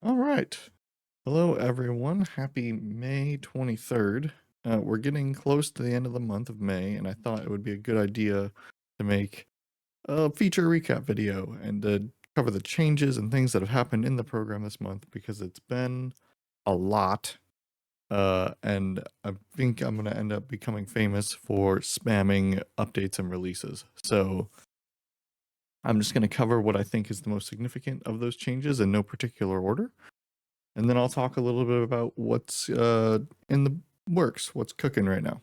All right. Hello, everyone. Happy May 23rd. We're getting close to the end of the month of May, and I thought it would be a good idea to make a feature recap video and to cover the changes and things that have happened in the program this month because it's been a lot. And I think I'm going to end up becoming famous for spamming updates and releases. So I'm just going to cover what I think is the most significant of those changes in no particular order. And then I'll talk a little bit about what's in the works, what's cooking right now.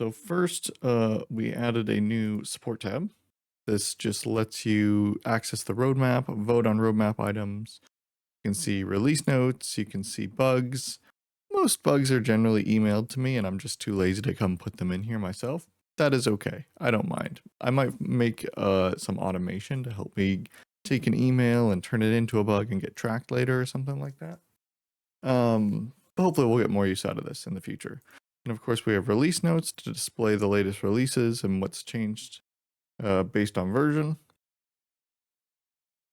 So first, we added a new support tab. This just lets you access the roadmap, vote on roadmap items. You can see release notes, you can see bugs. Most bugs are generally emailed to me and I'm just too lazy to come put them in here myself. That is okay. I don't mind. I might make some automation to help me take an email and turn it into a bug and get tracked later or something like that. But hopefully we'll get more use out of this in the future. And of course we have release notes to display the latest releases and what's changed based on version.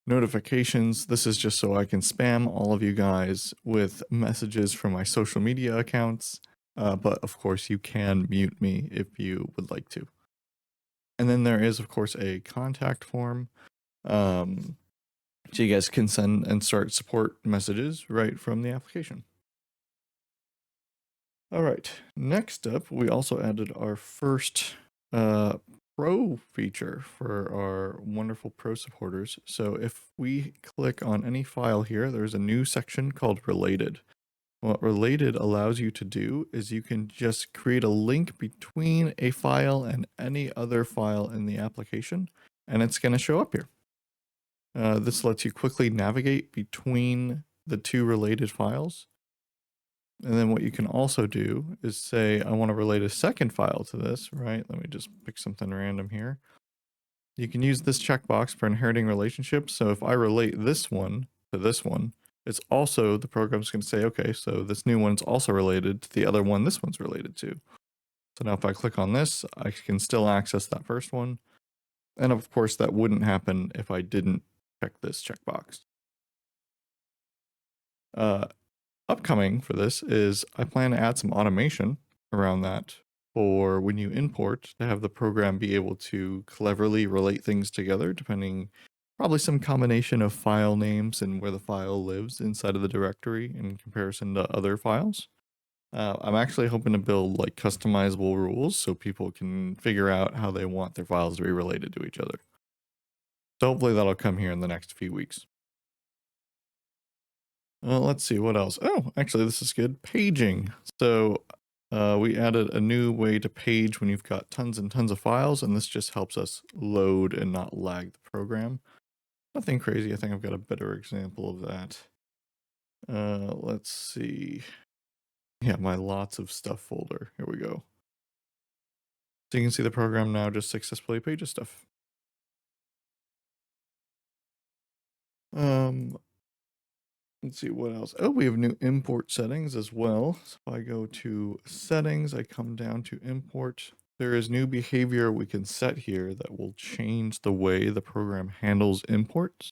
Notifications, this is just so I can spam all of you guys with messages from my social media accounts. But of course you can mute me if you would like to. And then there is of course a contact form. So you guys can send and start support messages right from the application. All right, next up, we also added our first Pro feature for our wonderful Pro supporters. So if we click on any file here, there's a new section called Related. What Related allows you to do is you can just create a link between a file and any other file in the application, and it's going to show up here. This lets you quickly navigate between the two related files. And then what you can also do is say, I want to relate a second file to this, right? Let me just pick something random here. You can use this checkbox for inheriting relationships. So if I relate this one to this one, it's also, the program's going to say, okay, so this new one's also related to the other one this one's related to. So now if I click on this, I can still access that first one. And of course, that wouldn't happen if I didn't check this checkbox. Upcoming for this is I plan to add some automation around that for when you import to have the program be able to cleverly relate things together, depending probably some combination of file names and where the file lives inside of the directory in comparison to other files. I'm actually hoping to build like customizable rules so people can figure out how they want their files to be related to each other. So hopefully that'll come here in the next few weeks. Let's see what else. Oh, actually, this is good. Paging. So we added a new way to page when you've got tons and tons of files, and this just helps us load and not lag the program. Nothing crazy. I think I've got a better example of that. Let's see. Yeah, my lots of stuff folder. Here we go. So you can see the program now just successfully pages stuff. Let's see what else. Oh, we have new import settings as well. So if I go to settings, I come down to import. There is new behavior we can set here that will change the way the program handles imports.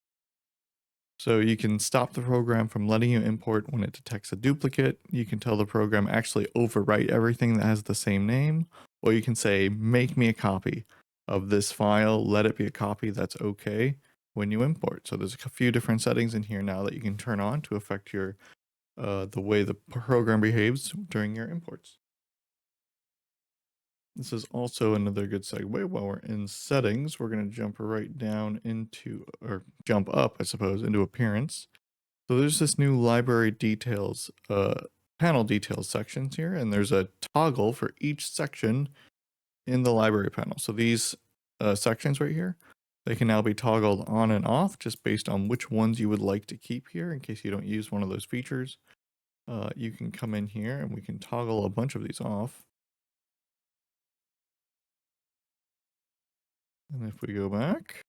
So you can stop the program from letting you import when it detects a duplicate. You can tell the program actually overwrite everything that has the same name, or you can say, make me a copy of this file, let it be a copy that's okay when you import. So there's a few different settings in here now that you can turn on to affect your the way the program behaves during your imports. This is also another good segue. While we're in settings, we're going to jump right down into, or jump up, I suppose, into appearance. So there's this new library details, panel details sections here, and there's a toggle for each section in the library panel. So these sections right here, they can now be toggled on and off just based on which ones you would like to keep here in case you don't use one of those features. You can come in here and we can toggle a bunch of these off. And if we go back,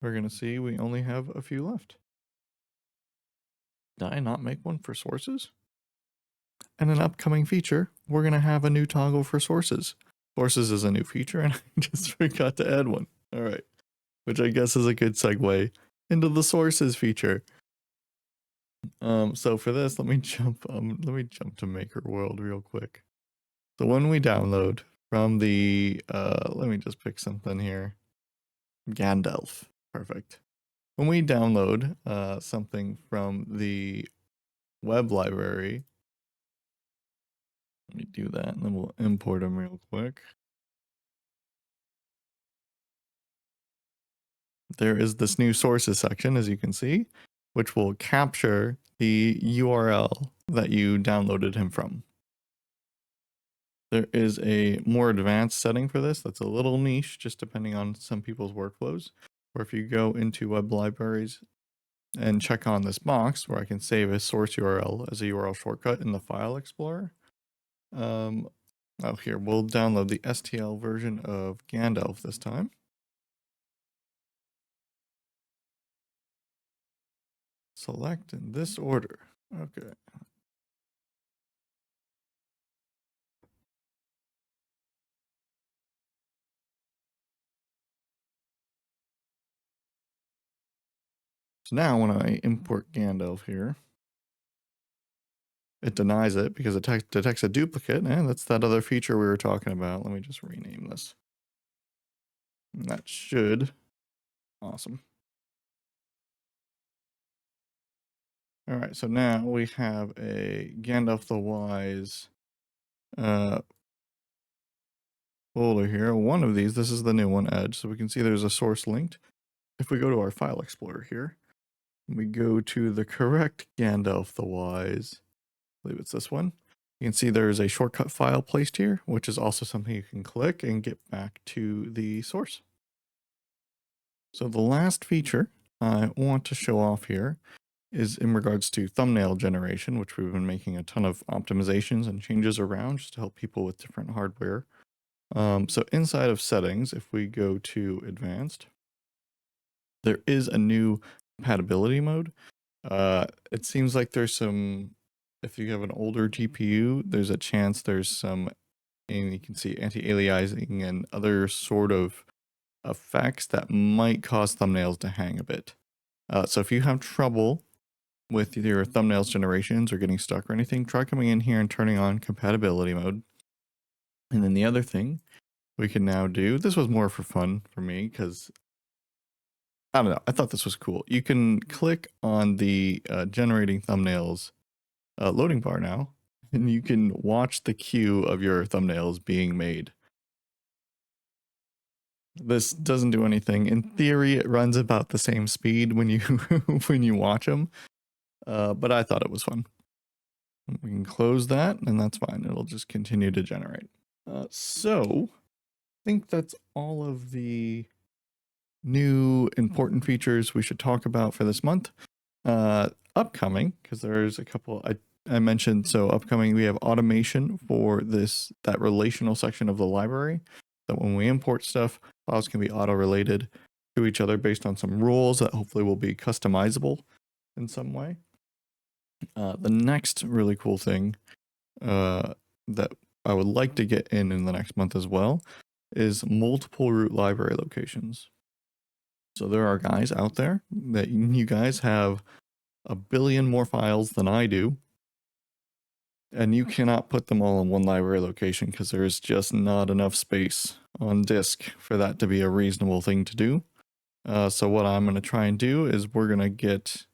we're going to see we only have a few left. Did I not make one for sources? And an upcoming feature, we're going to have a new toggle for sources. Sources is a new feature and I just forgot to add one. All right. Which I guess is a good segue into the sources feature. So for this, let me jump to Maker World real quick. So when we download from the let me just pick something here. Gandalf. Perfect. When we download something from the web library, let me do that and then we'll import them real quick. There is this new sources section, as you can see, which will capture the URL that you downloaded him from. There is a more advanced setting for this that's a little niche, just depending on some people's workflows. Or if you go into web libraries and check on this box where I can save a source URL as a URL shortcut in the file explorer. Here, we'll download the STL version of Gandalf this time. Select in this order. Okay. So now when I import Gandalf here, it denies it because it detects a duplicate, and that's that other feature we were talking about. Let me just rename this. And that should, awesome. All right, so now we have a Gandalf the Wise folder here. One of these, this is the new one, Edge, so we can see there's a source linked. If we go to our file explorer here, we go to the correct Gandalf the Wise, I believe it's this one. You can see there's a shortcut file placed here, which is also something you can click and get back to the source. So the last feature I want to show off here is in regards to thumbnail generation, which we've been making a ton of optimizations and changes around just to help people with different hardware. So inside of settings, if we go to advanced, there is a new compatibility mode. It seems like there's some, if you have an older GPU, there's a chance there's some, and you can see anti-aliasing and other sort of effects that might cause thumbnails to hang a bit. So if you have trouble with your thumbnails generations or getting stuck or anything, try coming in here and turning on compatibility mode. And then the other thing we can now do, this was more for fun for me because I don't know, I thought this was cool. You can click on the generating thumbnails loading bar now, and you can watch the queue of your thumbnails being made. This doesn't do anything. In theory, it runs about the same speed when you when you watch them, but I thought it was fun. We can close that, and that's fine. It'll just continue to generate. So, I think that's all of the new important features we should talk about for this month. Upcoming, because there's a couple I mentioned. So upcoming, we have automation for that relational section of the library. So when we import stuff, files can be auto-related to each other based on some rules that hopefully will be customizable in some way. The next really cool thing that I would like to get in the next month as well is multiple root library locations. So there are guys out there that you guys have a billion more files than I do, and you cannot put them all in one library location because there's just not enough space on disk for that to be a reasonable thing to do. So what I'm going to try and do is we're going to get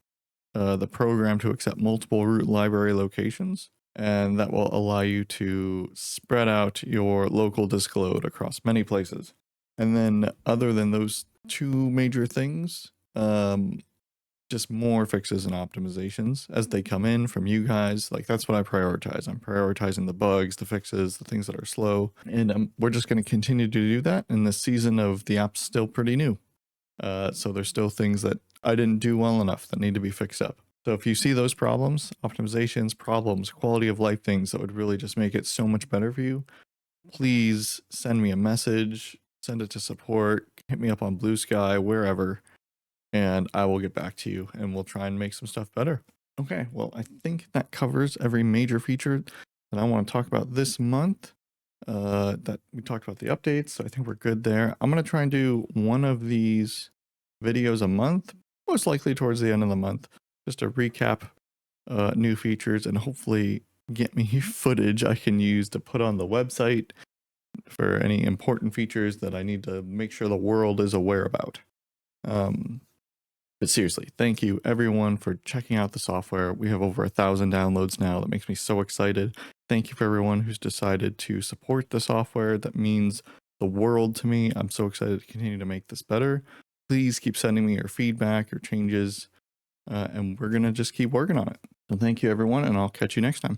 the program to accept multiple root library locations, and that will allow you to spread out your local disk load across many places. And then other than those two major things, just more fixes and optimizations as they come in from you guys. Like, that's what I prioritize. I'm prioritizing the bugs, the fixes, the things that are slow. And we're just going to continue to do that. And the season of the app's still pretty new. So there's still things that I didn't do well enough that need to be fixed up. So if you see those problems, optimizations, problems, quality of life things that would really just make it so much better for you, please send me a message, send it to support, hit me up on Blue Sky, wherever, and I will get back to you and we'll try and make some stuff better. Okay, well, I think that covers every major feature that I want to talk about this month. That we talked about the updates, so I think we're good there. I'm going to try and do one of these videos a month, most likely towards the end of the month, just to recap new features and hopefully get me footage I can use to put on the website for any important features that I need to make sure the world is aware about. But seriously, thank you everyone for checking out the software. We have over 1,000 downloads now. That makes me so excited. Thank you for everyone who's decided to support the software. That means the world to me. I'm so excited to continue to make this better. Please keep sending me your feedback, your changes, and we're going to just keep working on it. So thank you everyone, and I'll catch you next time.